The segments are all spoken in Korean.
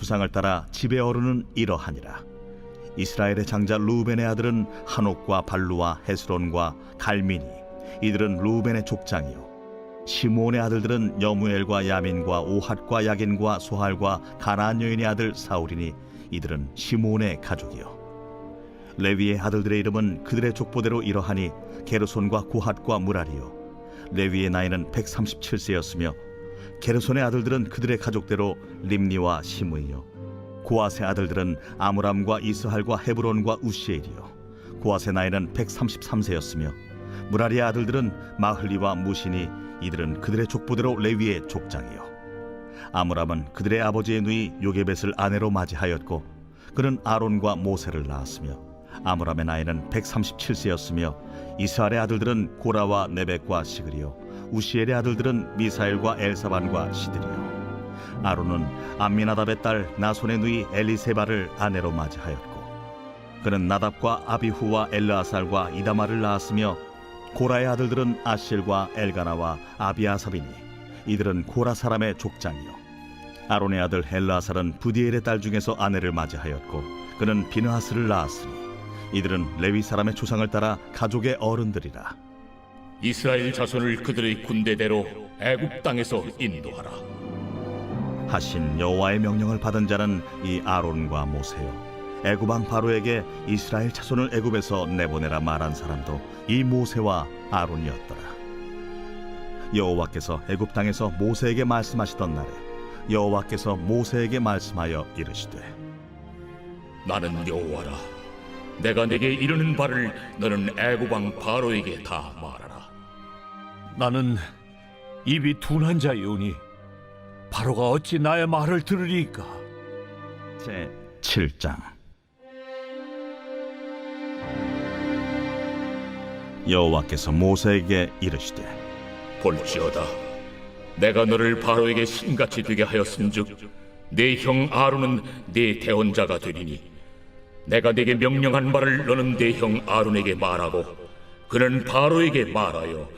조상을 따라 집에 어른은 이러하니라. 이스라엘의 장자 루벤의 아들은 한옥과 발루와 헤스론과 갈미니, 이들은 루벤의 족장이요. 시므온의 아들들은 여무엘과 야민과 오핫과 야긴과 소할과 가나안 여인의 아들 사울이니, 이들은 시므온의 가족이요. 레위의 아들들의 이름은 그들의 족보대로 이러하니 게르손과 고핫과 무라리요. 레위의 나이는 137세였으며 게르손의 아들들은 그들의 가족대로 림니와 시므이요. 고앗의 아들들은 아므람과 이스할과 헤브론과 우시엘이요. 고앗의 나이는 133세였으며 무라리의 아들들은 마흘리와 무시니, 이들은 그들의 족보대로 레위의 족장이요. 아므람은 그들의 아버지의 누이 요게벳을 아내로 맞이하였고, 그는 아론과 모세를 낳았으며 아므람의 나이는 137세였으며 이스할의 아들들은 고라와 네벡과 시그리요. 우시엘의 아들들은 미사엘과 엘사반과 시드리요. 아론은 암미나답의 딸 나손의 누이 엘리세바를 아내로 맞이하였고, 그는 나답과 아비후와 엘르아살과 이다말을 낳았으며 고라의 아들들은 아실과 엘가나와 아비아삽이니, 이들은 고라 사람의 족장이요. 아론의 아들 엘르아살은 부디엘의 딸 중에서 아내를 맞이하였고, 그는 비느하스를 낳았으니, 이들은 레위 사람의 조상을 따라 가족의 어른들이라. 이스라엘 자손을 그들의 군대대로 애굽 땅에서 인도하라. 하신 여호와의 명령을 받은 자는 이 아론과 모세요. 애굽 왕 바로에게 이스라엘 자손을 애굽에서 내보내라 말한 사람도 이 모세와 아론이었더라. 여호와께서 애굽 땅에서 모세에게 말씀하시던 날에 여호와께서 모세에게 말씀하여 이르시되, 나는 여호와라. 내가 네게 이르는 바를 너는 애굽 왕 바로에게 다 말하라. 나는 입이 둔한 자이오니 바로가 어찌 나의 말을 들으리까? 제 7장. 여호와께서 모세에게 이르시되, 볼지어다, 내가 너를 바로에게 신같이 되게 하였은즉 네 형 아론은 네 대언자가 되리니, 내가 네게 명령한 바를 너는 네 형 아론에게 말하고 그는 바로에게 말하여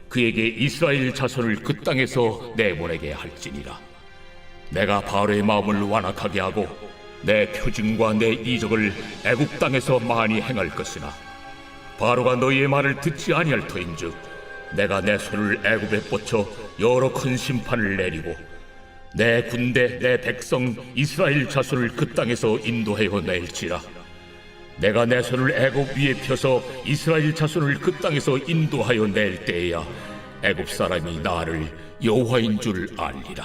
그에게 이스라엘 자손을 그 땅에서 내보내게 할지니라. 내가 바로의 마음을 완악하게 하고 내 표징과 내 이적을 애굽 땅에서 많이 행할 것이나, 바로가 너희의 말을 듣지 아니할 터인즉 내가 내 손을 애굽에 뻗쳐 여러 큰 심판을 내리고 내 군대 내 백성 이스라엘 자손을 그 땅에서 인도하여 낼지라. 내가 내 손을 애굽 위에 펴서 이스라엘 자손을 그 땅에서 인도하여 낼 때에야 애굽 사람이 나를 여호와인 줄 알리라.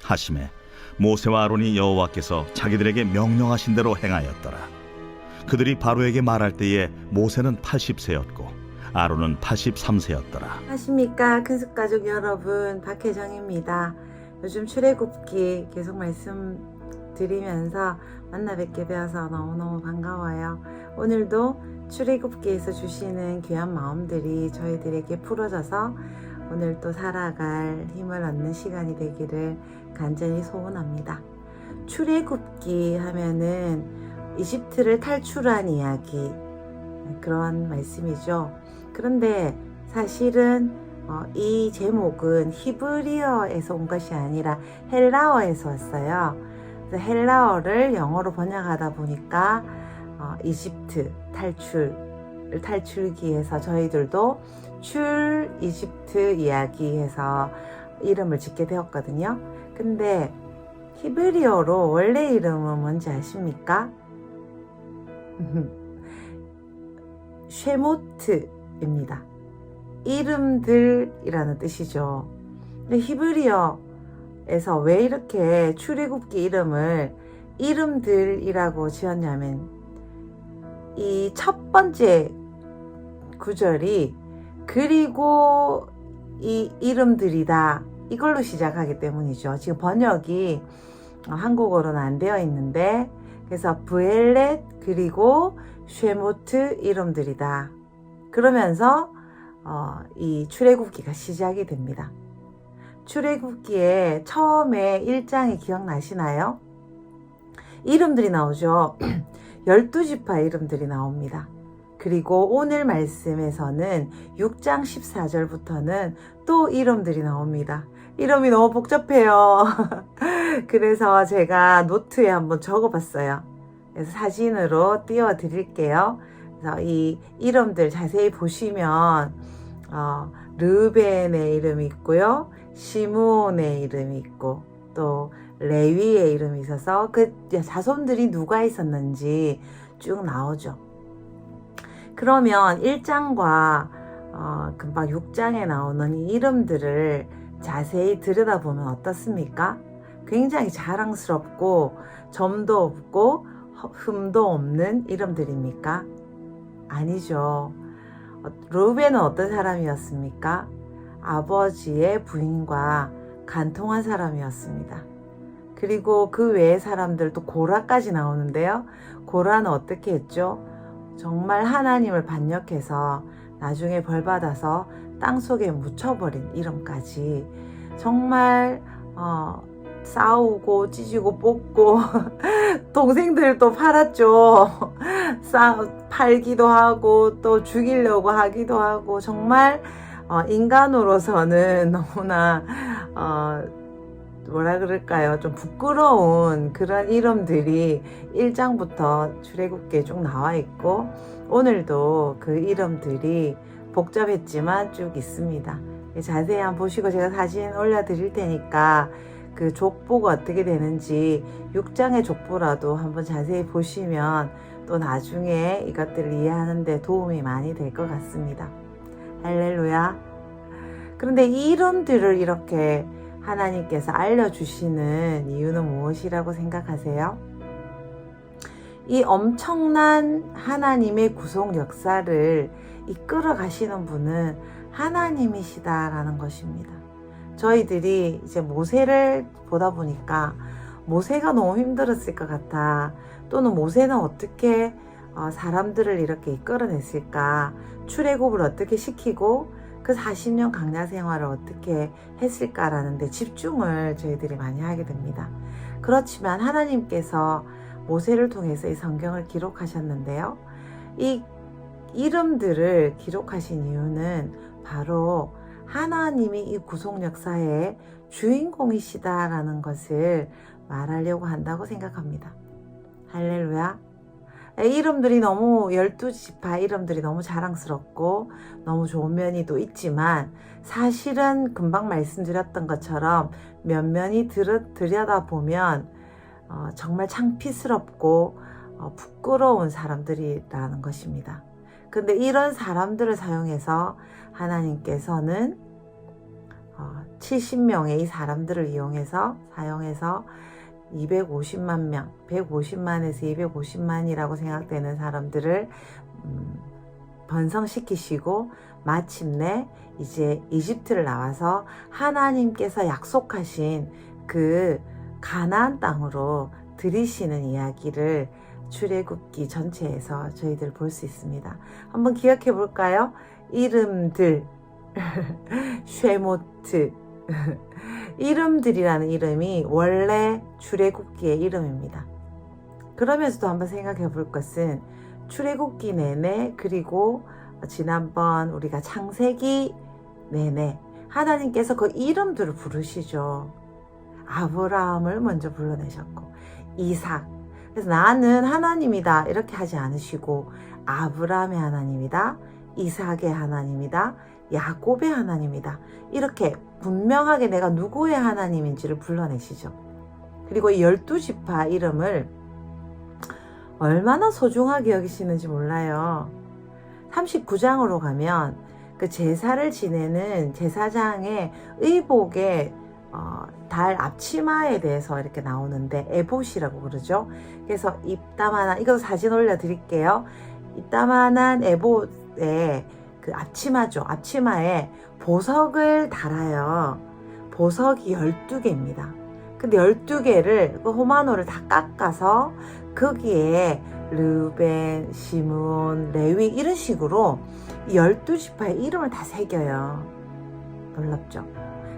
하심에 모세와 아론이 여호와께서 자기들에게 명령하신 대로 행하였더라. 그들이 바로에게 말할 때에 모세는 80세였고 아론은 83세였더라. 안녕하십니까, 큰숙가족 여러분, 박혜정입니다. 요즘 출애굽기 계속 말씀드리면서 만나 뵙게 되어서 너무너무 반가워요. 오늘도 출애굽기에서 주시는 귀한 마음들이 저희들에게 풀어져서 오늘 또 살아갈 힘을 얻는 시간이 되기를 간절히 소원합니다. 출애굽기 하면은 이집트를 탈출한 이야기, 그런 말씀이죠. 그런데 사실은 이 제목은 히브리어에서 온 것이 아니라 헬라어에서 왔어요. 그래서 헬라어를 영어로 번역하다 보니까 이집트 탈출기에서 저희들도 출 이집트 이야기해서 이름을 짓게 되었거든요. 근데 히브리어로 원래 이름은 뭔지 아십니까? 쉐모트입니다. 이름들이라는 뜻이죠. 근데 히브리어에서 왜 이렇게 출애굽기 이름을 이름들이라고 지었냐면, 이 첫 번째 구절이 그리고 이 이름들이다, 이걸로 시작하기 때문이죠. 지금 번역이 한국어로는 안 되어 있는데, 그래서 브엘렛 그리고 쉐모트 이름들이다, 그러면서 이 출애굽기가 시작이 됩니다. 출애굽기에 처음에 1장이 기억나시나요? 이름들이 나오죠. 12지파 이름들이 나옵니다. 그리고 오늘 말씀에서는 6장 14절부터는 또 이름들이 나옵니다. 이름이 너무 복잡해요. 그래서 제가 노트에 한번 적어봤어요. 그래서 사진으로 띄워 드릴게요. 그래서 이 이름들 자세히 보시면 르벤의 이름이 있고요, 시므온의 이름이 있고 또 레위의 이름이 있어서 그 자손들이 누가 있었는지 쭉 나오죠. 그러면 1장과 금방 6장에 나오는 이 이름들을 자세히 들여다보면 어떻습니까? 굉장히 자랑스럽고 점도 없고 흠도 없는 이름들입니까? 아니죠. 르우벤은 어떤 사람이었습니까? 아버지의 부인과 간통한 사람이었습니다. 그리고 그 외의 사람들도 고라까지 나오는데요. 고라는 어떻게 했죠? 정말 하나님을 반역해서 나중에 벌받아서 땅속에 묻혀버린 이름까지 정말 싸우고 찢고 뽑고 동생들도 팔았죠. 팔기도 하고 또 죽이려고 하기도 하고 정말 인간으로서는 너무나 뭐라 그럴까요? 좀 부끄러운 그런 이름들이 1장부터 출애굽기에 쭉 나와 있고 오늘도 그 이름들이 복잡했지만 쭉 있습니다. 자세히 한번 보시고 제가 사진 올려드릴 테니까 그 족보가 어떻게 되는지 6장의 족보라도 한번 자세히 보시면 또 나중에 이것들을 이해하는 데 도움이 많이 될 것 같습니다. 할렐루야. 그런데 이 이름들을 이렇게 하나님께서 알려주시는 이유는 무엇이라고 생각하세요? 이 엄청난 하나님의 구속 역사를 이끌어 가시는 분은 하나님이시다라는 것입니다. 저희들이 이제 모세를 보다 보니까 모세가 너무 힘들었을 것 같아. 또는 모세는 어떻게 사람들을 이렇게 이끌어냈을까? 출애굽을 어떻게 시키고 그 40년 광야 생활을 어떻게 했을까라는 데 집중을 저희들이 많이 하게 됩니다. 그렇지만 하나님께서 모세를 통해서 이 성경을 기록하셨는데요. 이 이름들을 기록하신 이유는 바로 하나님이 이 구속 역사의 주인공이시다라는 것을 말하려고 한다고 생각합니다. 할렐루야. 이름들이 너무 12지파 이름들이 너무 자랑스럽고 너무 좋은 면이 또 있지만 사실은 금방 말씀드렸던 것처럼 면면이 들여다보면 정말 창피스럽고 부끄러운 사람들이라는 것입니다. 근데 이런 사람들을 사용해서 하나님께서는 70명의 이 사람들을 사용해서 250만 명, 150만에서 250만이라고 생각되는 사람들을 번성시키시고 마침내 이제 이집트를 나와서 하나님께서 약속하신 그 가나안 땅으로 들이시는 이야기를 출애굽기 전체에서 저희들 볼 수 있습니다. 한번 기억해 볼까요? 이름들 쉐모트 이름들이라는 이름이 원래 출애굽기의 이름입니다. 그러면서도 한번 생각해 볼 것은 출애굽기 내내 그리고 지난번 우리가 창세기 내내 하나님께서 그 이름들을 부르시죠. 아브라함을 먼저 불러내셨고 이삭, 그래서 나는 하나님이다 이렇게 하지 않으시고 아브라함의 하나님이다, 이삭의 하나님이다, 야곱의 하나님이다 이렇게 분명하게 내가 누구의 하나님인지를 불러내시죠. 그리고 이 12지파 이름을 얼마나 소중하게 여기시는지 몰라요. 39장으로 가면 그 제사를 지내는 제사장의 의복의 달 앞치마에 대해서 이렇게 나오는데 에봇이라고 그러죠. 그래서 이따만한, 이거 사진 올려드릴게요. 이따만한 에봇의 그 앞치마죠. 앞치마에 보석을 달아요. 보석이 12개입니다. 근데 12개를 그 호마노를 다 깎아서 거기에 르벤, 시므온, 레위 이런 식으로 12지파의 이름을 다 새겨요. 놀랍죠?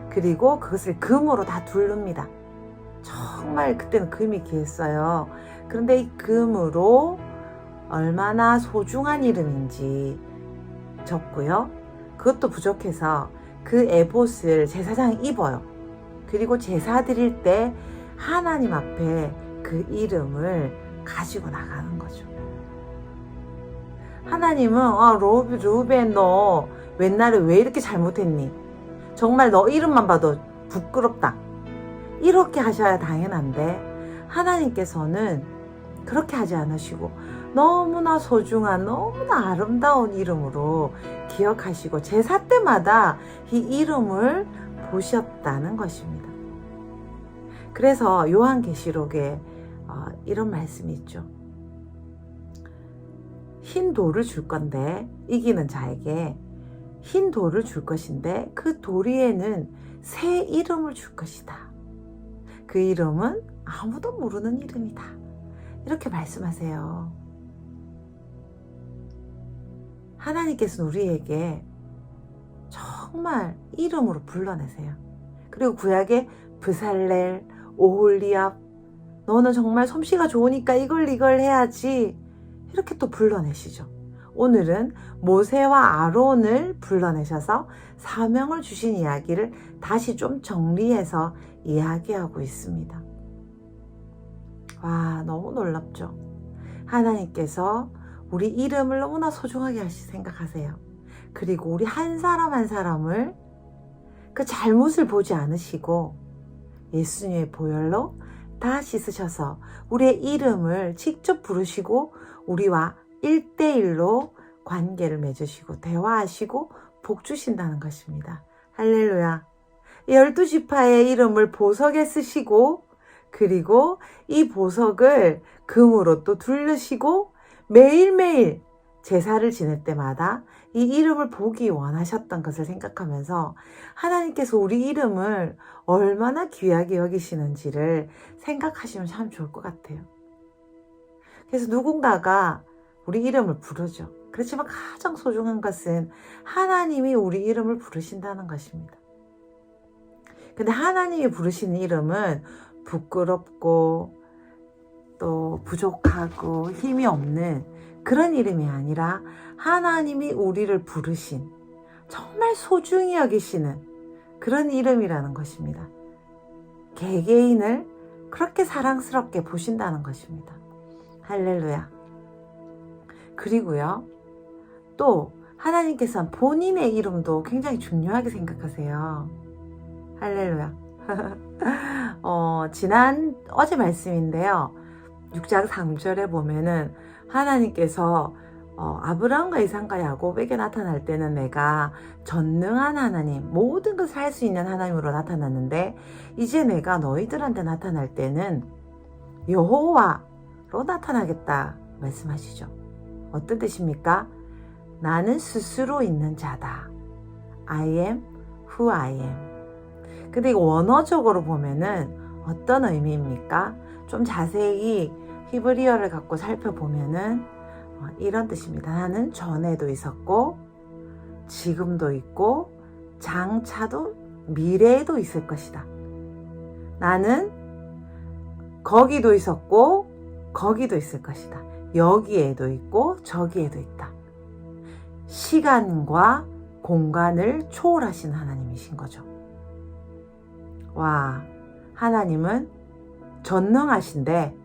그리고 그것을 금으로 다 두릅니다. 정말 그때는 금이 귀했어요. 그런데 이 금으로 얼마나 소중한 이름인지 적고요. 그것도 부족해서 그 에봇을 제사장이 입어요. 그리고 제사 드릴 때 하나님 앞에 그 이름을 가지고 나가는 거죠. 하나님은 루벤 너 옛날에 왜 이렇게 잘못했니? 정말 너 이름만 봐도 부끄럽다. 이렇게 하셔야 당연한데 하나님께서는 그렇게 하지 않으시고 너무나 소중한 너무나 아름다운 이름으로 기억하시고 제사 때마다 이 이름을 보셨다는 것입니다. 그래서 요한계시록에 이런 말씀이 있죠. 흰 돌을 줄 건데 이기는 자에게 흰 돌을 줄 것인데 그 돌 위에는 새 이름을 줄 것이다. 그 이름은 아무도 모르는 이름이다. 이렇게 말씀하세요. 하나님께서는 우리에게 정말 이름으로 불러내세요. 그리고 구약에 브살렐, 오홀리압, 너는 정말 솜씨가 좋으니까 이걸 해야지. 이렇게 또 불러내시죠. 오늘은 모세와 아론을 불러내셔서 사명을 주신 이야기를 다시 좀 정리해서 이야기하고 있습니다. 와, 너무 놀랍죠? 하나님께서 우리 이름을 너무나 소중하게 생각하세요. 그리고 우리 한 사람 한 사람을 그 잘못을 보지 않으시고 예수님의 보혈로 다 씻으셔서 우리의 이름을 직접 부르시고 우리와 1대1로 관계를 맺으시고 대화하시고 복 주신다는 것입니다. 할렐루야. 12지파의 이름을 보석에 쓰시고 그리고 이 보석을 금으로 또 둘르시고 매일매일 제사를 지낼 때마다 이 이름을 보기 원하셨던 것을 생각하면서 하나님께서 우리 이름을 얼마나 귀하게 여기시는지를 생각하시면 참 좋을 것 같아요. 그래서 누군가가 우리 이름을 부르죠. 그렇지만 가장 소중한 것은 하나님이 우리 이름을 부르신다는 것입니다. 근데 하나님이 부르시는 이름은 부끄럽고 또 부족하고 힘이 없는 그런 이름이 아니라 하나님이 우리를 부르신 정말 소중히 여기시는 그런 이름이라는 것입니다. 개개인을 그렇게 사랑스럽게 보신다는 것입니다. 할렐루야. 그리고요, 또 하나님께서는 본인의 이름도 굉장히 중요하게 생각하세요. 할렐루야. 어제 말씀인데요. 6장 3절에 보면은 하나님께서 아브라함과 이삭과 야곱에게 나타날 때는 내가 전능한 하나님, 모든 것을 할 수 있는 하나님으로 나타났는데 이제 내가 너희들한테 나타날 때는 여호와로 나타나겠다 말씀하시죠. 어떤 뜻입니까? 나는 스스로 있는 자다. I am who I am. 근데 이거 원어적으로 보면은 어떤 의미입니까? 좀 자세히 히브리어를 갖고 살펴보면은 이런 뜻입니다. 나는 전에도 있었고 지금도 있고 장차도 미래에도 있을 것이다. 나는 거기도 있었고 거기도 있을 것이다. 여기에도 있고 저기에도 있다. 시간과 공간을 초월하신 하나님이신 거죠. 와, 하나님은 전능하신데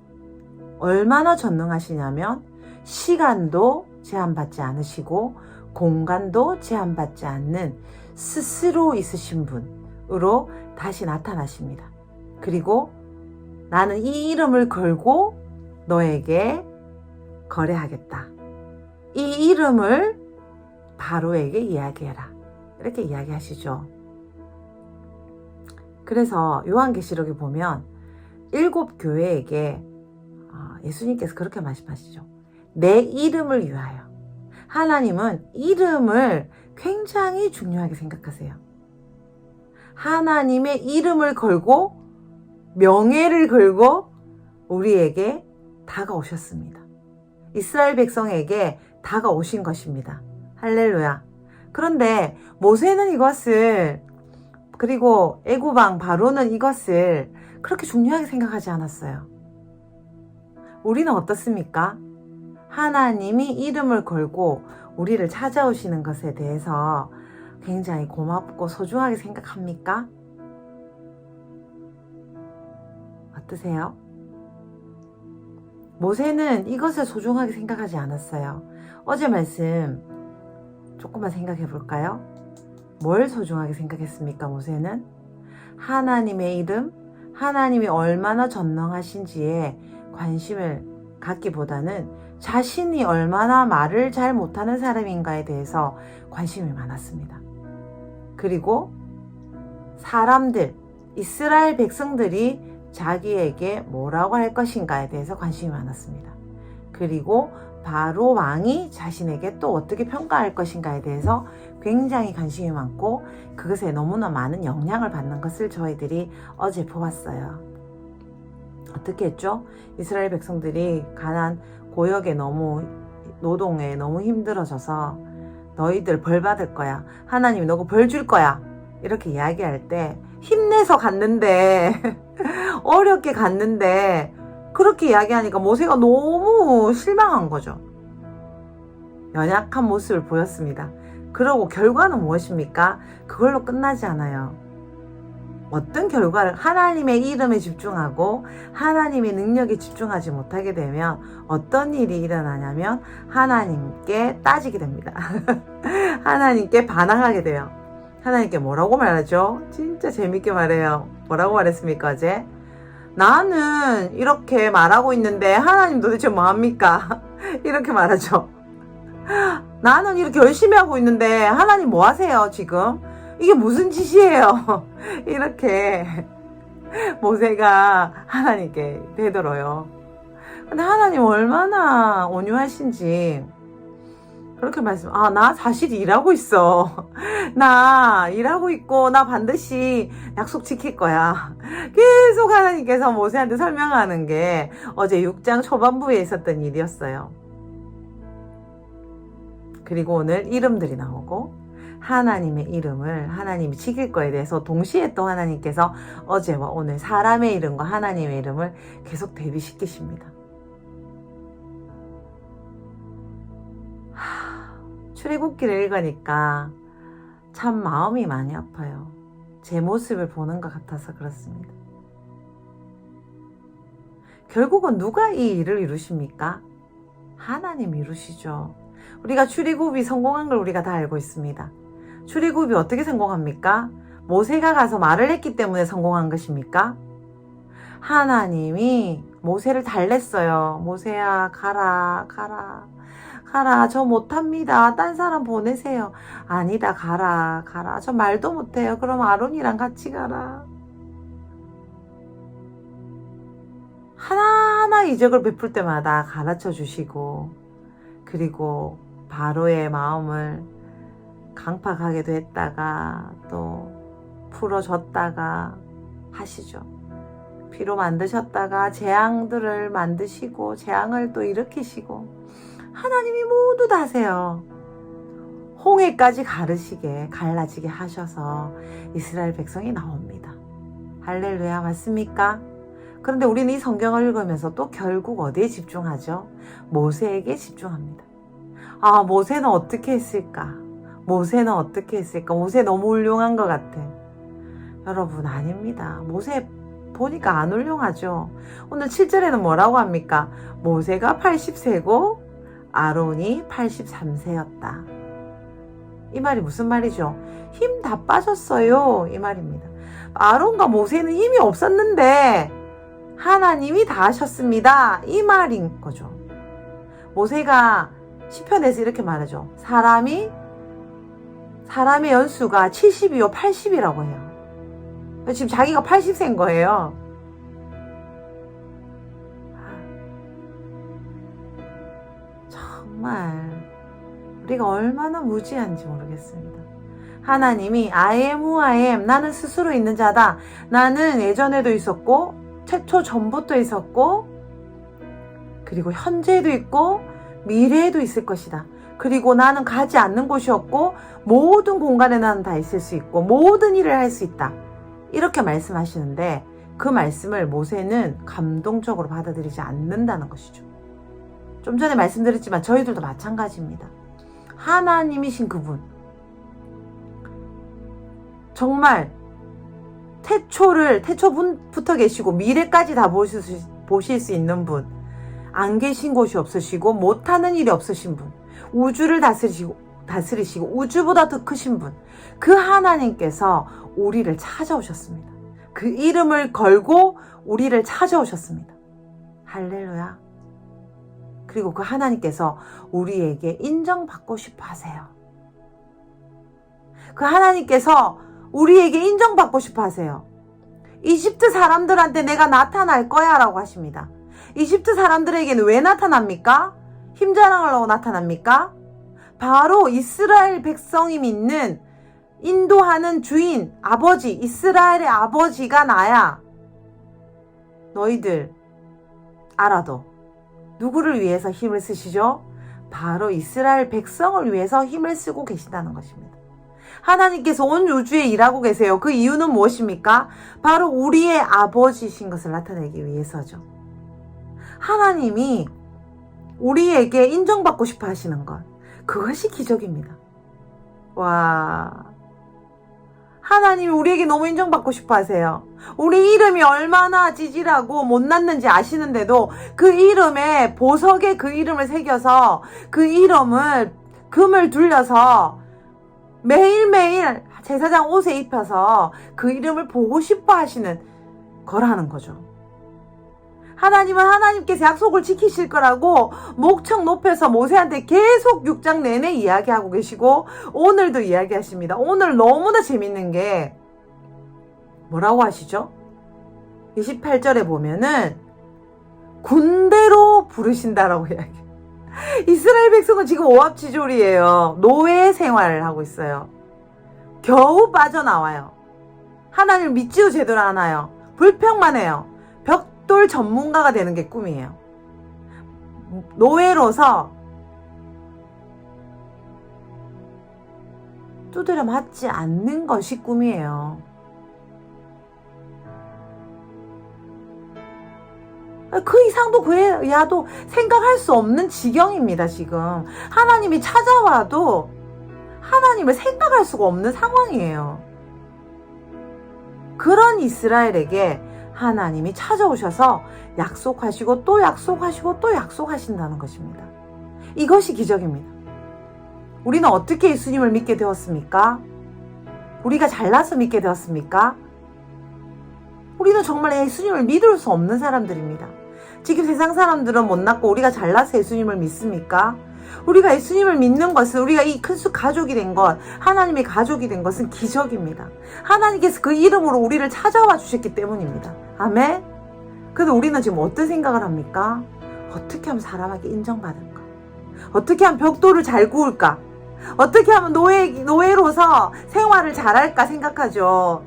얼마나 전능하시냐면 시간도 제한받지 않으시고 공간도 제한받지 않는 스스로 있으신 분으로 다시 나타나십니다. 그리고 나는 이 이름을 걸고 너에게 거래하겠다. 이 이름을 바로에게 이야기해라. 이렇게 이야기하시죠. 그래서 요한계시록에 보면 7 교회에게 예수님께서 그렇게 말씀하시죠. 내 이름을 위하여. 하나님은 이름을 굉장히 중요하게 생각하세요. 하나님의 이름을 걸고 명예를 걸고 우리에게 다가오셨습니다. 이스라엘 백성에게 다가오신 것입니다. 할렐루야. 그런데 모세는 이것을, 그리고 애굽왕 바로는 이것을 그렇게 중요하게 생각하지 않았어요. 우리는 어떻습니까? 하나님이 이름을 걸고 우리를 찾아오시는 것에 대해서 굉장히 고맙고 소중하게 생각합니까? 어떠세요? 모세는 이것을 소중하게 생각하지 않았어요. 어제 말씀 조금만 생각해 볼까요? 뭘 소중하게 생각했습니까? 모세는 하나님의 이름, 하나님이 얼마나 전능하신지에 관심을 갖기보다는 자신이 얼마나 말을 잘 못하는 사람인가에 대해서 관심이 많았습니다. 그리고 사람들, 이스라엘 백성들이 자기에게 뭐라고 할 것인가에 대해서 관심이 많았습니다. 그리고 바로 왕이 자신에게 또 어떻게 평가할 것인가에 대해서 굉장히 관심이 많고 그것에 너무나 많은 영향을 받는 것을 저희들이 어제 보았어요. 어떻게 했죠? 이스라엘 백성들이 가난 고역에 너무 노동에 너무 힘들어져서 너희들 벌 받을 거야. 하나님이 너가 벌 줄 거야. 이렇게 이야기할 때 힘내서 갔는데 어렵게 갔는데 그렇게 이야기하니까 모세가 너무 실망한 거죠. 연약한 모습을 보였습니다. 그러고 결과는 무엇입니까? 그걸로 끝나지 않아요. 어떤 결과를 하나님의 이름에 집중하고 하나님의 능력에 집중하지 못하게 되면 어떤 일이 일어나냐면 하나님께 따지게 됩니다. 하나님께 반항하게 돼요. 하나님께 뭐라고 말하죠? 진짜 재밌게 말해요. 뭐라고 말했습니까 어제? 나는 이렇게 말하고 있는데 하나님 도대체 뭐합니까? 이렇게 말하죠. 나는 이렇게 열심히 하고 있는데 하나님 뭐 하세요 지금? 이게 무슨 짓이에요? 이렇게 모세가 하나님께 되돌아요. 근데 하나님 얼마나 온유하신지 그렇게 나 사실 일하고 있어. 나 일하고 있고 나 반드시 약속 지킬 거야. 계속 하나님께서 모세한테 설명하는 게 어제 6장 초반부에 있었던 일이었어요. 그리고 오늘 이름들이 나오고 하나님의 이름을 하나님이 지킬 거에 대해서 동시에 또 하나님께서 어제와 오늘 사람의 이름과 하나님의 이름을 계속 대비시키십니다. 출애굽기를 읽으니까 참 마음이 많이 아파요. 제 모습을 보는 것 같아서 그렇습니다. 결국은 누가 이 일을 이루십니까? 하나님이 이루시죠. 우리가 출애굽이 성공한 걸 우리가 다 알고 있습니다. 출애굽이 어떻게 성공합니까? 모세가 가서 말을 했기 때문에 성공한 것입니까? 하나님이 모세를 달랬어요. 모세야 가라 가라 가라 저 못합니다. 딴 사람 보내세요. 아니다 가라 가라 저 말도 못해요. 그럼 아론이랑 같이 가라. 하나하나 이적을 베풀 때마다 가르쳐 주시고 그리고 바로의 마음을 강팍하게도 했다가 또 풀어줬다가 하시죠. 피로 만드셨다가 재앙들을 만드시고 재앙을 또 일으키시고 하나님이 모두 다 하세요. 홍해까지 갈라지게 하셔서 이스라엘 백성이 나옵니다. 할렐루야 맞습니까? 그런데 우리는 이 성경을 읽으면서 또 결국 어디에 집중하죠? 모세에게 집중합니다. 아 모세는 어떻게 했을까? 모세는 어떻게 했을까? 모세 너무 훌륭한 것 같아. 여러분 아닙니다. 모세 보니까 안 훌륭하죠. 오늘 7절에는 뭐라고 합니까? 모세가 80세고 아론이 83세였다. 이 말이 무슨 말이죠? 힘 다 빠졌어요. 이 말입니다. 아론과 모세는 힘이 없었는데 하나님이 다 하셨습니다. 이 말인 거죠. 모세가 시편에서 이렇게 말하죠. 사람의 연수가 70이요 80이라고 해요. 지금 자기가 80세인 거예요. 정말 우리가 얼마나 무지한지 모르겠습니다. 하나님이 I am who I am 나는 스스로 있는 자다. 나는 예전에도 있었고 최초 전부터 있었고 그리고 현재에도 있고 미래에도 있을 것이다. 그리고 나는 가지 않는 곳이 없고 모든 공간에 나는 다 있을 수 있고 모든 일을 할 수 있다. 이렇게 말씀하시는데 그 말씀을 모세는 감동적으로 받아들이지 않는다는 것이죠. 좀 전에 말씀드렸지만 저희들도 마찬가지입니다. 하나님이신 그분 정말 태초부터 계시고 미래까지 다 보실 수 있는 분, 안 계신 곳이 없으시고 못하는 일이 없으신 분, 우주를 다스리시고 우주보다 더 크신 분, 그 하나님께서 우리를 찾아오셨습니다. 그 이름을 걸고 우리를 찾아오셨습니다. 할렐루야. 그리고 그 하나님께서 우리에게 인정받고 싶어 하세요. 그 하나님께서 우리에게 인정받고 싶어 하세요. 이집트 사람들한테 내가 나타날 거야 라고 하십니다. 이집트 사람들에게는 왜 나타납니까? 힘자랑하려고 나타납니까? 바로 이스라엘 백성이 믿는 인도하는 주인, 아버지, 이스라엘의 아버지가 나야. 너희들 알아도 누구를 위해서 힘을 쓰시죠? 바로 이스라엘 백성을 위해서 힘을 쓰고 계신다는 것입니다. 하나님께서 온 우주에 일하고 계세요. 그 이유는 무엇입니까? 바로 우리의 아버지신 것을 나타내기 위해서죠. 하나님이 우리에게 인정받고 싶어 하시는 것, 그것이 기적입니다. 와, 하나님이 우리에게 너무 인정받고 싶어 하세요. 우리 이름이 얼마나 찌질하고 못났는지 아시는데도 그 이름에, 보석에 그 이름을 새겨서 그 이름을 금을 둘려서 매일매일 제사장 옷에 입혀서 그 이름을 보고 싶어 하시는 거라는 거죠. 하나님은 하나님께서 약속을 지키실 거라고 목청 높여서 모세한테 계속 6장 내내 이야기하고 계시고 오늘도 이야기하십니다. 오늘 너무나 재밌는 게 뭐라고 하시죠? 28절에 보면은 군대로 부르신다라고 이야기해요. 이스라엘 백성은 지금 오합지졸이에요. 노예 생활을 하고 있어요. 겨우 빠져나와요. 하나님을 믿지도 제대로 않아요. 불평만 해요. 벽돌 전문가가 되는 게 꿈이에요. 노예로서 두드려 맞지 않는 것이 꿈이에요. 그 이상도 그 이하도 생각할 수 없는 지경입니다. 지금 하나님이 찾아와도 하나님을 생각할 수가 없는 상황이에요. 그런 이스라엘에게 하나님이 찾아오셔서 약속하시고 또 약속하시고 또 약속하신다는 것입니다. 이것이 기적입니다. 우리는 어떻게 예수님을 믿게 되었습니까? 우리가 잘나서 믿게 되었습니까? 우리는 정말 예수님을 믿을 수 없는 사람들입니다. 지금 세상 사람들은 못났고 우리가 잘나서 예수님을 믿습니까? 우리가 예수님을 믿는 것은, 우리가 이 큰 수 가족이 된 것, 하나님의 가족이 된 것은 기적입니다. 하나님께서 그 이름으로 우리를 찾아와 주셨기 때문입니다. 아멘? 그래도 우리는 지금 어떤 생각을 합니까? 어떻게 하면 사람에게 인정받을까? 어떻게 하면 벽돌을 잘 구울까? 어떻게 하면 노예로서 생활을 잘할까 생각하죠.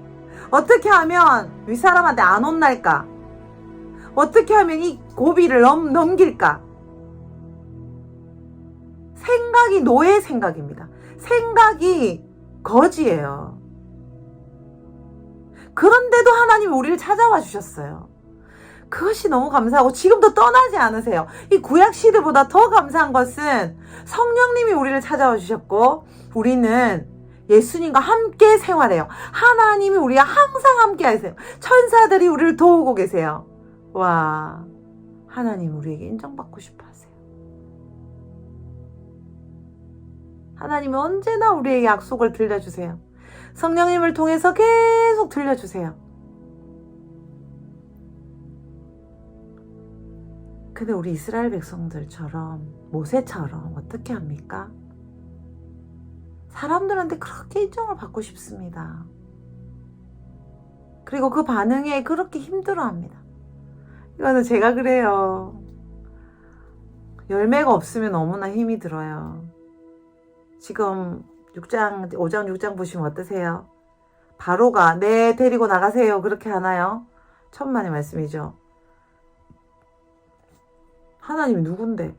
어떻게 하면 윗사람한테 안 혼날까? 어떻게 하면 이 고비를 넘길까? 생각이 노예 생각입니다. 생각이 거지예요. 그런데도 하나님이 우리를 찾아와 주셨어요. 그것이 너무 감사하고 지금도 떠나지 않으세요. 이 구약 시대보다 더 감사한 것은 성령님이 우리를 찾아와 주셨고 우리는 예수님과 함께 생활해요. 하나님이 우리와 항상 함께 하세요. 천사들이 우리를 도우고 계세요. 와, 하나님 우리에게 인정받고 싶어 하세요. 하나님은 언제나 우리에게 약속을 들려주세요. 성령님을 통해서 계속 들려주세요. 근데 우리 이스라엘 백성들처럼, 모세처럼 어떻게 합니까? 사람들한테 그렇게 인정을 받고 싶습니다. 그리고 그 반응에 그렇게 힘들어합니다. 이거는 제가 그래요. 열매가 없으면 너무나 힘이 들어요. 지금 5장 6장 보시면 어떠세요? 바로가 네 데리고 나가세요 그렇게 하나요? 천만의 말씀이죠. 하나님이 누군데?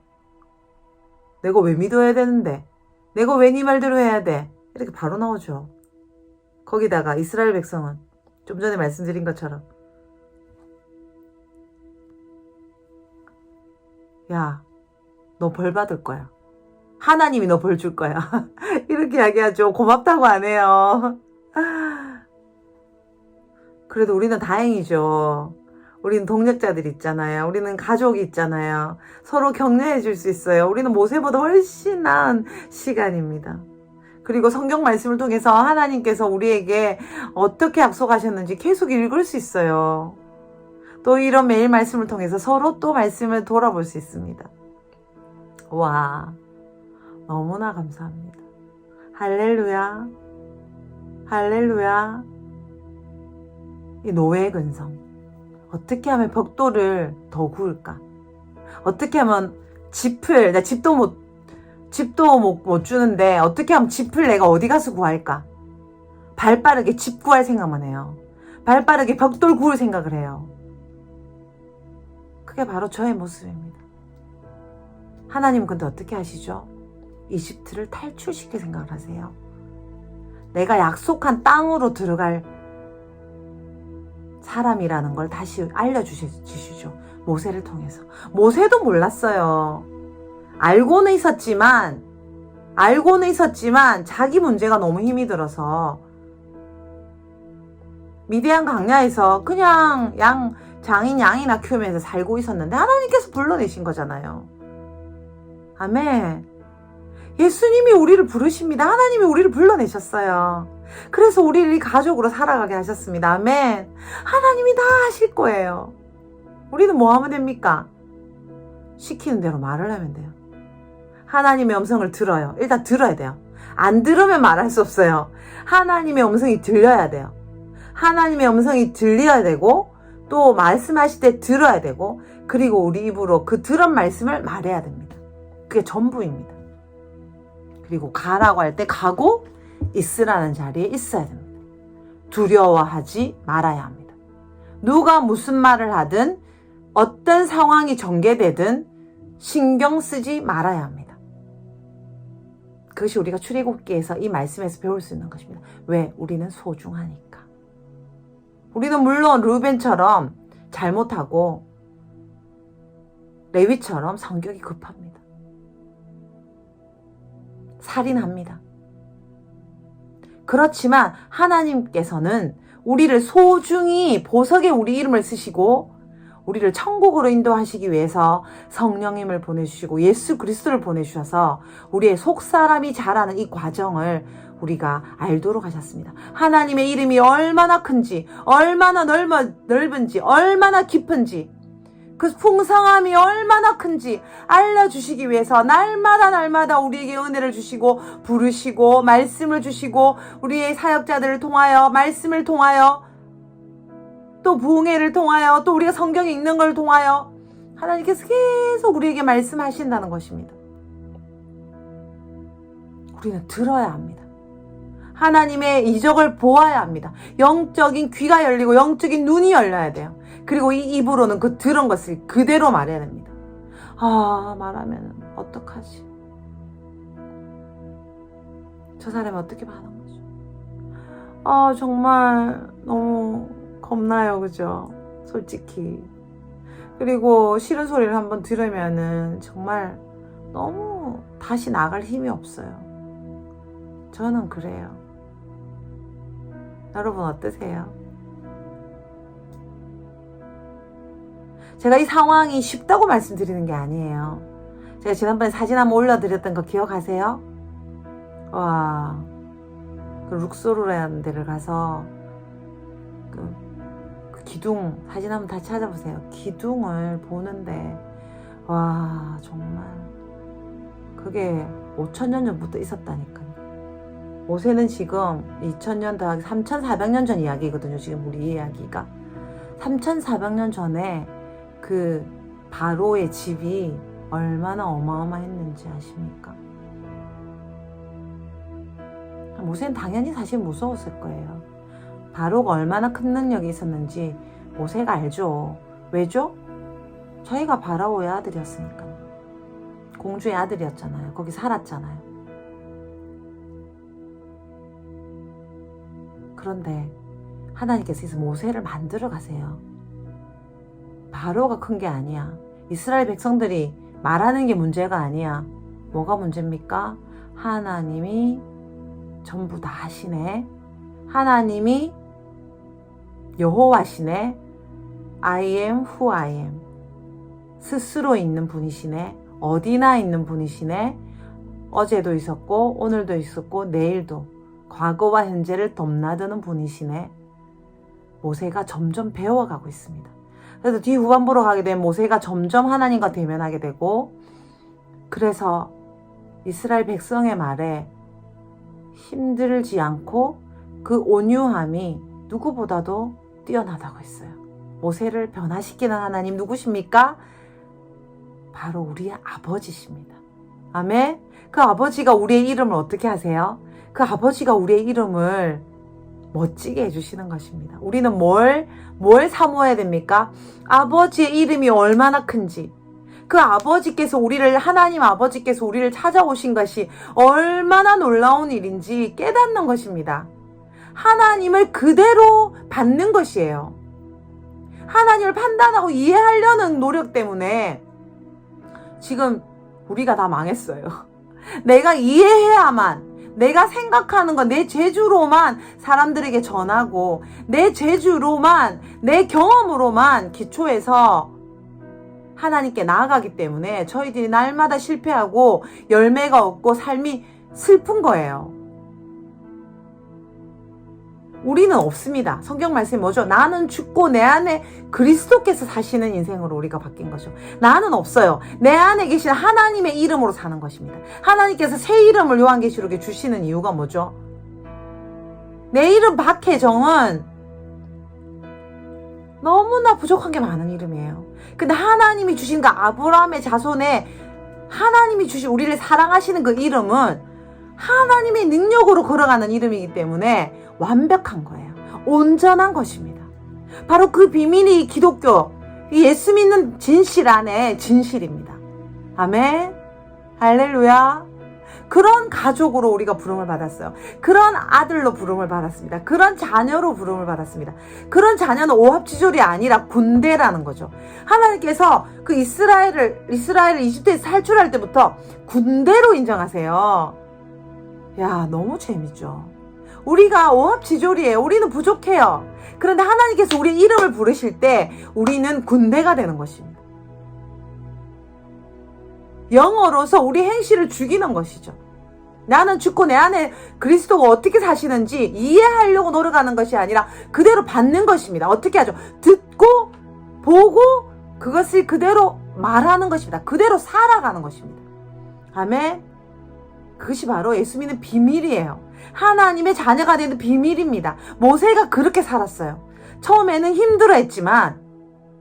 내가 왜 믿어야 되는데? 내가 왜 네 말대로 해야 돼? 이렇게 바로 나오죠. 거기다가 이스라엘 백성은 좀 전에 말씀드린 것처럼 야, 너 벌 받을 거야. 하나님이 너 벌 줄 거야. 이렇게 이야기하죠. 고맙다고 안 해요. 그래도 우리는 다행이죠. 우리는 동력자들 있잖아요. 우리는 가족이 있잖아요. 서로 격려해 줄 수 있어요. 우리는 모세보다 훨씬 나은 시간입니다. 그리고 성경 말씀을 통해서 하나님께서 우리에게 어떻게 약속하셨는지 계속 읽을 수 있어요. 또 이런 매일 말씀을 통해서 서로 또 말씀을 돌아볼 수 있습니다. 와, 너무나 감사합니다. 할렐루야, 할렐루야. 이 노예 근성, 어떻게 하면 벽돌을 더 구울까? 어떻게 하면 짚을, 나 집도 못 주는데 어떻게 하면 짚을 내가 어디 가서 구할까? 발 빠르게 집 구할 생각만 해요. 발 빠르게 벽돌 구울 생각을 해요. 그게 바로 저의 모습입니다. 하나님은 근데 어떻게 하시죠? 이집트를 탈출시킬 생각을 하세요. 내가 약속한 땅으로 들어갈 사람이라는 걸 다시 알려주시죠. 모세를 통해서. 모세도 몰랐어요. 알고는 있었지만 자기 문제가 너무 힘이 들어서 미디안 광야에서 그냥 장인 양이나 키우면서 살고 있었는데 하나님께서 불러내신 거잖아요. 아멘. 예수님이 우리를 부르십니다. 하나님이 우리를 불러내셨어요. 그래서 우리를 가족으로 살아가게 하셨습니다. 아멘. 하나님이 다 하실 거예요. 우리는 뭐 하면 됩니까? 시키는 대로 말을 하면 돼요. 하나님의 음성을 들어요. 일단 들어야 돼요. 안 들으면 말할 수 없어요. 하나님의 음성이 들려야 돼요. 하나님의 음성이 들려야 되고 또 말씀하실 때 들어야 되고 그리고 우리 입으로 그 들은 말씀을 말해야 됩니다. 그게 전부입니다. 그리고 가라고 할 때 가고 있으라는 자리에 있어야 됩니다. 두려워하지 말아야 합니다. 누가 무슨 말을 하든 어떤 상황이 전개되든 신경 쓰지 말아야 합니다. 그것이 우리가 출애굽기에서 이 말씀에서 배울 수 있는 것입니다. 왜? 우리는 소중하니까. 우리는 물론 르우벤처럼 잘못하고 레위처럼 성격이 급합니다. 살인합니다. 그렇지만 하나님께서는 우리를 소중히 보석에 우리 이름을 쓰시고 우리를 천국으로 인도하시기 위해서 성령님을 보내주시고 예수 그리스도를 보내주셔서 우리의 속사람이 자라는 이 과정을 우리가 알도록 하셨습니다. 하나님의 이름이 얼마나 큰지, 얼마나 넓은지, 얼마나 깊은지, 그 풍성함이 얼마나 큰지 알려주시기 위해서 날마다 우리에게 은혜를 주시고 부르시고 말씀을 주시고 우리의 사역자들을 통하여 말씀을 통하여 또 부흥회를 통하여 또 우리가 성경 읽는 걸 통하여 하나님께서 계속 우리에게 말씀하신다는 것입니다. 우리는 들어야 합니다. 하나님의 이적을 보아야 합니다. 영적인 귀가 열리고 영적인 눈이 열려야 돼요. 그리고 이 입으로는 그 들은 것을 그대로 말해야 됩니다. 말하면 어떡하지? 저 사람이 어떻게 반한 거죠? 정말 너무 겁나요. 그죠? 솔직히. 그리고 싫은 소리를 한번 들으면은 정말 너무 다시 나갈 힘이 없어요. 저는 그래요. 여러분 어떠세요? 제가 이 상황이 쉽다고 말씀드리는 게 아니에요. 제가 지난번에 사진 한번 올려드렸던 거 기억하세요? 와, 그 룩소르라는 데를 가서 그 기둥 사진 한번 다시 찾아보세요. 기둥을 보는데 와 정말 그게 5,000년 전부터 있었다니까요. 모세는 지금 2000년 더하기 3400년 전 이야기거든요. 지금 우리 이야기가 3400년 전에 그 바로의 집이 얼마나 어마어마했는지 아십니까? 모세는 당연히 사실 무서웠을 거예요. 바로가 얼마나 큰 능력이 있었는지 모세가 알죠. 왜죠? 저희가 바라오의 아들이었으니까요. 공주의 아들이었잖아요. 거기 살았잖아요. 그런데 하나님께서 모세를 만들어 가세요. 바로가 큰 게 아니야. 이스라엘 백성들이 말하는 게 문제가 아니야. 뭐가 문제입니까? 하나님이 전부 다 하시네. 하나님이 여호와시네. I am who I am. 스스로 있는 분이시네. 어디나 있는 분이시네. 어제도 있었고 오늘도 있었고 내일도 과거와 현재를 넘나드는 분이시네. 모세가 점점 배워가고 있습니다. 그래서 뒤 후반부로 가게 되면 모세가 점점 하나님과 대면하게 되고, 그래서 이스라엘 백성의 말에 힘들지 않고 그 온유함이 누구보다도 뛰어나다고 했어요. 모세를 변화시키는 하나님 누구십니까? 바로 우리의 아버지십니다. 아멘. 그 아버지가 우리의 이름을 어떻게 하세요? 그 아버지가 우리의 이름을 멋지게 해주시는 것입니다. 우리는 뭘 사모해야 됩니까? 아버지의 이름이 얼마나 큰지, 그 아버지께서 하나님 아버지께서 우리를 찾아오신 것이 얼마나 놀라운 일인지 깨닫는 것입니다. 하나님을 그대로 받는 것이에요. 하나님을 판단하고 이해하려는 노력 때문에 지금 우리가 다 망했어요. 내가 이해해야만, 내가 생각하는 건 내 재주로만 사람들에게 전하고, 내 재주로만, 내 경험으로만 기초해서 하나님께 나아가기 때문에 저희들이 날마다 실패하고 열매가 없고 삶이 슬픈 거예요. 우리는 없습니다. 성경 말씀이 뭐죠? 나는 죽고 내 안에 그리스도께서 사시는 인생으로 우리가 바뀐 거죠. 나는 없어요. 내 안에 계신 하나님의 이름으로 사는 것입니다. 하나님께서 새 이름을 요한계시록에 주시는 이유가 뭐죠? 내 이름 박혜정은 너무나 부족한 게 많은 이름이에요. 근데 하나님이 주신 그 아브라함의 자손에 하나님이 주신 우리를 사랑하시는 그 이름은 하나님의 능력으로 걸어가는 이름이기 때문에 완벽한 거예요. 온전한 것입니다. 바로 그 비밀이 기독교, 이 예수 믿는 진실 안에 진실입니다. 아멘. 할렐루야. 그런 가족으로 우리가 부름을 받았어요. 그런 아들로 부름을 받았습니다. 그런 자녀로 부름을 받았습니다. 그런 자녀는 오합지졸이 아니라 군대라는 거죠. 하나님께서 그 이스라엘을 이집트에서 탈출할 때부터 군대로 인정하세요. 야, 너무 재밌죠. 우리가 오합지졸이에요. 우리는 부족해요. 그런데 하나님께서 우리의 이름을 부르실 때 우리는 군대가 되는 것입니다. 영어로서 우리 행실을 죽이는 것이죠. 나는 죽고 내 안에 그리스도가 어떻게 사시는지 이해하려고 노력하는 것이 아니라 그대로 받는 것입니다. 어떻게 하죠? 듣고 보고 그것을 그대로 말하는 것입니다. 그대로 살아가는 것입니다. 아멘. 그것이 바로 예수 믿는 비밀이에요. 하나님의 자녀가 되는 비밀입니다. 모세가 그렇게 살았어요. 처음에는 힘들어했지만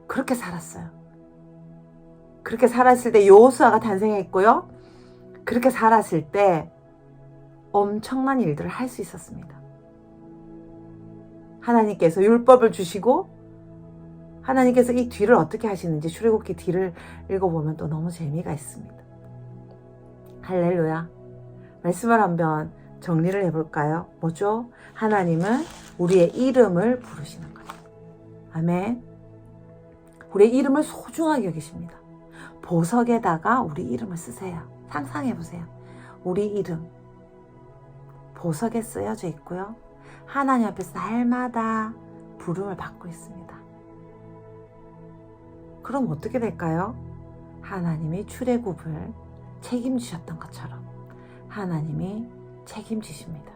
그렇게 살았어요. 그렇게 살았을 때 여호수아가 탄생했고요. 그렇게 살았을 때 엄청난 일들을 할 수 있었습니다. 하나님께서 율법을 주시고 하나님께서 이 뒤를 어떻게 하시는지 출애굽기 뒤를 읽어보면 또 너무 재미가 있습니다. 할렐루야. 말씀을 한번 정리를 해볼까요? 뭐죠? 하나님은 우리의 이름을 부르시는 거예요. 아멘. 우리의 이름을 소중하게 여기십니다. 보석에다가 우리 이름을 쓰세요. 상상해보세요. 우리 이름 보석에 쓰여져 있고요. 하나님 앞에서 날마다 부름을 받고 있습니다. 그럼 어떻게 될까요? 하나님이 출애굽을 책임지셨던 것처럼 하나님이 책임지십니다.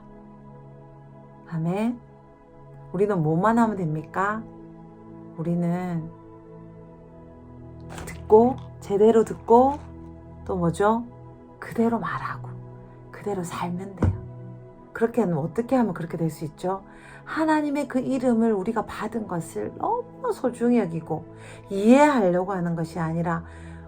아멘. 우리는 뭐만 하면 됩니까? 우리는 듣고 제대로 듣고 또 뭐죠? 그대로 말하고 그대로 살면 돼요. 그렇게 하면 어떻게 하면 그렇게 될 수 있죠? 하나님의 그 이름을 우리가 받은 것을 너무 소중히 여기고 이해하려고 하는 것이 아니라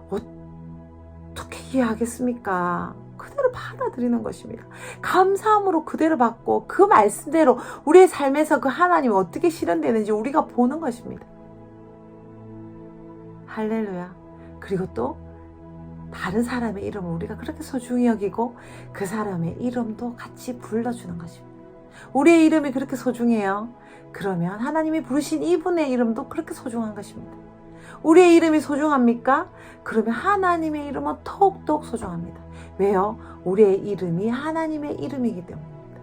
어떻게 이해하겠습니까? 그대로 받아들이는 것입니다. 감사함으로 그대로 받고 그 말씀대로 우리의 삶에서 그 하나님이 어떻게 실현되는지 우리가 보는 것입니다. 할렐루야. 그리고 또 다른 사람의 이름을 우리가 그렇게 소중히 여기고 그 사람의 이름도 같이 불러주는 것입니다. 우리의 이름이 그렇게 소중해요. 그러면 하나님이 부르신 이분의 이름도 그렇게 소중한 것입니다. 우리의 이름이 소중합니까? 그러면 하나님의 이름은 더욱더욱 소중합니다. 왜요? 우리의 이름이 하나님의 이름이기 때문입니다.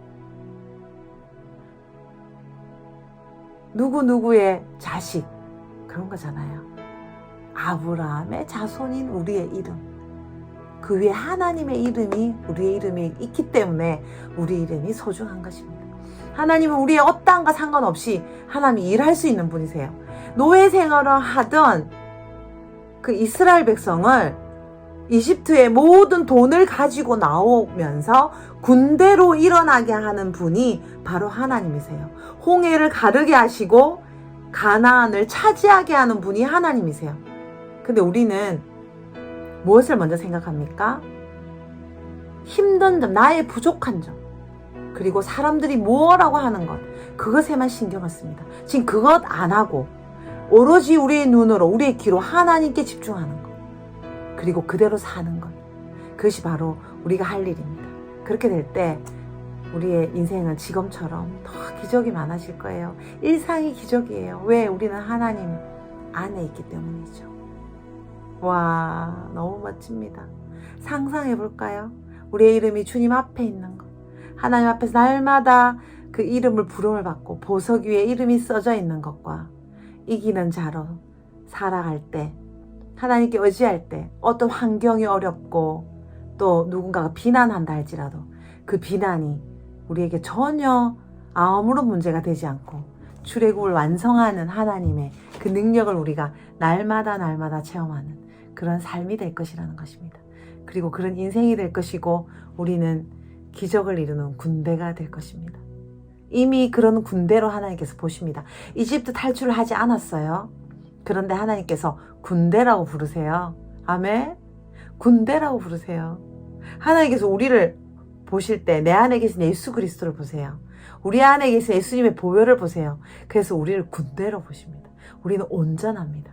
누구누구의 자식 그런 거잖아요. 아브라함의 자손인 우리의 이름, 그 위에 하나님의 이름이 우리의 이름이 있기 때문에 우리 이름이 소중한 것입니다. 하나님은 우리의 어떠한가 상관없이 하나님이 일할 수 있는 분이세요. 노예 생활을 하던 그 이스라엘 백성을 이집트의 모든 돈을 가지고 나오면서 군대로 일어나게 하는 분이 바로 하나님이세요. 홍해를 가르게 하시고 가나안을 차지하게 하는 분이 하나님이세요. 근데 우리는 무엇을 먼저 생각합니까? 힘든 점, 나의 부족한 점, 그리고 사람들이 뭐라고 하는 것, 그것에만 신경을 씁니다. 지금 그것 안 하고 오로지 우리의 눈으로, 우리의 귀로 하나님께 집중하는 것, 그리고 그대로 사는 것, 그것이 바로 우리가 할 일입니다. 그렇게 될 때 우리의 인생은 지금처럼 더 기적이 많아질 거예요. 일상이 기적이에요. 왜? 우리는 하나님 안에 있기 때문이죠. 와, 너무 멋집니다. 상상해 볼까요? 우리의 이름이 주님 앞에 있는 것, 하나님 앞에서 날마다 그 이름을 부름을 받고 보석 위에 이름이 써져 있는 것과 이기는 자로 살아갈 때, 하나님께 의지할 때, 어떤 환경이 어렵고 또 누군가가 비난한다 할지라도 그 비난이 우리에게 전혀 아무런 문제가 되지 않고 출애굽을 완성하는 하나님의 그 능력을 우리가 날마다 체험하는 그런 삶이 될 것이라는 것입니다. 그리고 그런 인생이 될 것이고 우리는 기적을 이루는 군대가 될 것입니다. 이미 그런 군대로 하나님께서 보십니다. 이집트 탈출을 하지 않았어요. 그런데 하나님께서 군대라고 부르세요. 아멘? 군대라고 부르세요. 하나님께서 우리를 보실 때 내 안에 계신 예수 그리스도를 보세요. 우리 안에 계신 예수님의 보혈을 보세요. 그래서 우리를 군대로 보십니다. 우리는 온전합니다.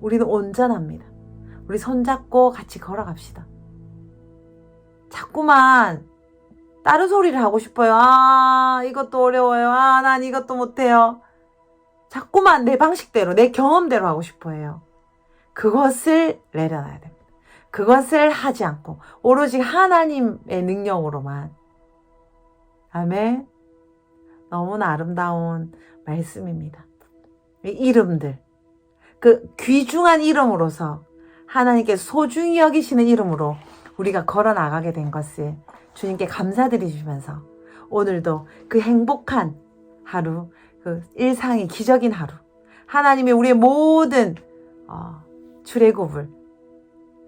우리는 온전합니다. 우리 손잡고 같이 걸어갑시다. 자꾸만 다른 소리를 하고 싶어요. 아, 이것도 어려워요. 아, 난 이것도 못해요. 자꾸만 내 방식대로, 내 경험대로 하고 싶어 해요. 그것을 내려놔야 됩니다. 그것을 하지 않고 오로지 하나님의 능력으로만. 아멘. 너무나 아름다운 말씀입니다. 이 이름들, 그 귀중한 이름으로서 하나님께서 소중히 여기시는 이름으로 우리가 걸어 나가게 된 것을 주님께 감사드리시면서 오늘도 그 행복한 하루, 그 일상이 기적인 하루, 하나님이 우리의 모든 출애굽을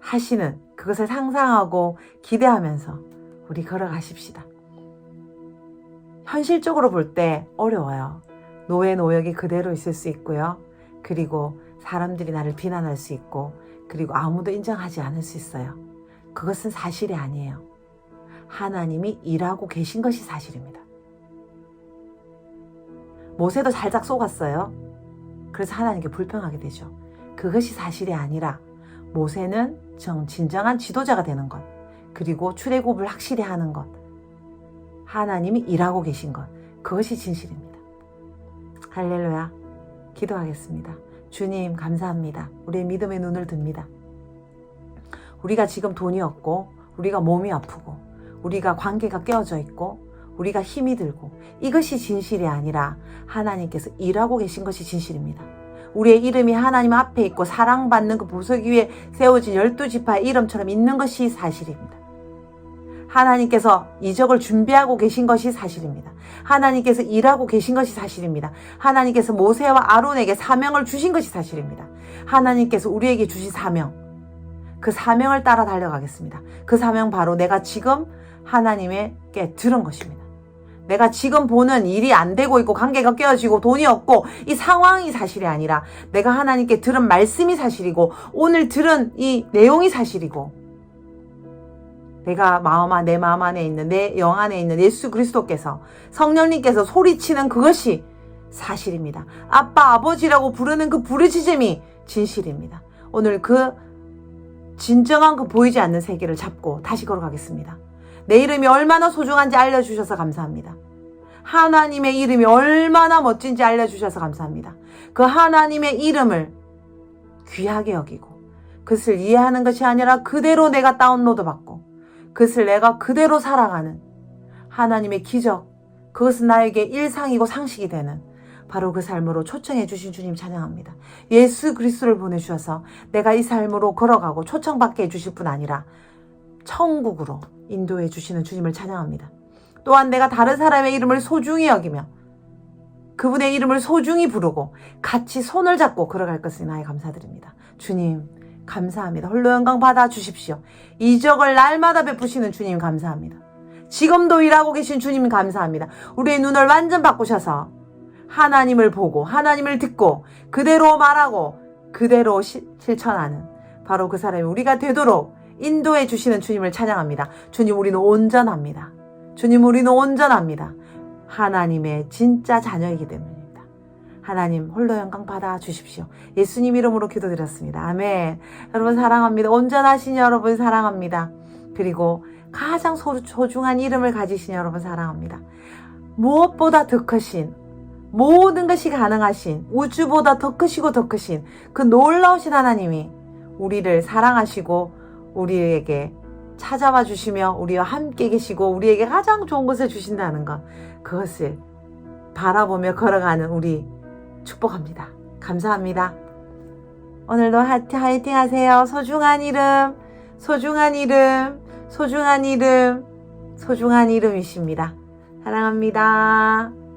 하시는 그것을 상상하고 기대하면서 우리 걸어가십시다. 현실적으로 볼 때 어려워요. 노예 노역이 그대로 있을 수 있고요. 그리고 사람들이 나를 비난할 수 있고, 그리고 아무도 인정하지 않을 수 있어요. 그것은 사실이 아니에요. 하나님이 일하고 계신 것이 사실입니다. 모세도 살짝 속았어요. 그래서 하나님께 불평하게 되죠. 그것이 사실이 아니라 모세는 진정한 지도자가 되는 것, 그리고 출애굽을 확실히 하는 것, 하나님이 일하고 계신 것, 그것이 진실입니다. 할렐루야. 기도하겠습니다. 주님 감사합니다. 우리의 믿음의 눈을 듭니다. 우리가 지금 돈이 없고, 우리가 몸이 아프고, 우리가 관계가 깨어져 있고, 우리가 힘이 들고, 이것이 진실이 아니라 하나님께서 일하고 계신 것이 진실입니다. 우리의 이름이 하나님 앞에 있고 사랑받는 그 보석 위에 세워진 12지파의 이름처럼 있는 것이 사실입니다. 하나님께서 이적을 준비하고 계신 것이 사실입니다. 하나님께서 일하고 계신 것이 사실입니다. 하나님께서 모세와 아론에게 사명을 주신 것이 사실입니다. 하나님께서 우리에게 주신 사명, 그 사명을 따라 달려가겠습니다. 그 사명 바로 내가 지금 하나님께 들은 것입니다. 내가 지금 보는 일이 안 되고 있고 관계가 깨어지고 돈이 없고 이 상황이 사실이 아니라 내가 하나님께 들은 말씀이 사실이고 오늘 들은 이 내용이 사실이고, 내가 내 마음 안에 있는, 내 영 안에 있는 예수 그리스도께서, 성령님께서 소리치는 그것이 사실입니다. 아빠, 아버지라고 부르는 그 부르짖음이 진실입니다. 오늘 그 진정한 그 보이지 않는 세계를 잡고 다시 걸어가겠습니다. 내 이름이 얼마나 소중한지 알려주셔서 감사합니다. 하나님의 이름이 얼마나 멋진지 알려주셔서 감사합니다. 그 하나님의 이름을 귀하게 여기고 그것을 이해하는 것이 아니라 그대로 내가 다운로드 받고 그것을 내가 그대로 살아가는 하나님의 기적, 그것은 나에게 일상이고 상식이 되는 바로 그 삶으로 초청해 주신 주님 찬양합니다. 예수 그리스도를 보내주셔서 내가 이 삶으로 걸어가고 초청받게 해주실 뿐 아니라 천국으로 인도해 주시는 주님을 찬양합니다. 또한 내가 다른 사람의 이름을 소중히 여기며 그분의 이름을 소중히 부르고 같이 손을 잡고 걸어갈 것을 나에 감사드립니다. 주님 감사합니다. 홀로 영광 받아 주십시오. 이적을 날마다 베푸시는 주님 감사합니다. 지금도 일하고 계신 주님 감사합니다. 우리의 눈을 완전 바꾸셔서 하나님을 보고 하나님을 듣고 그대로 말하고 그대로 실천하는 바로 그 사람이 우리가 되도록 인도해 주시는 주님을 찬양합니다. 주님 우리는 온전합니다. 주님 우리는 온전합니다. 하나님의 진짜 자녀이기 때문입니다. 하나님 홀로 영광 받아 주십시오. 예수님 이름으로 기도드렸습니다. 아멘. 여러분 사랑합니다. 온전하신 여러분 사랑합니다. 그리고 가장 소중한 이름을 가지신 여러분 사랑합니다. 무엇보다 더 크신 모든 것이 가능하신 우주보다 더 크시고 더 크신 그 놀라우신 하나님이 우리를 사랑하시고 우리에게 찾아와 주시며 우리와 함께 계시고 우리에게 가장 좋은 것을 주신다는 것 그것을 바라보며 걸어가는 우리 축복합니다. 감사합니다. 오늘도 화이팅 하세요. 소중한 이름 소중한 이름 소중한 이름 소중한 이름이십니다. 사랑합니다.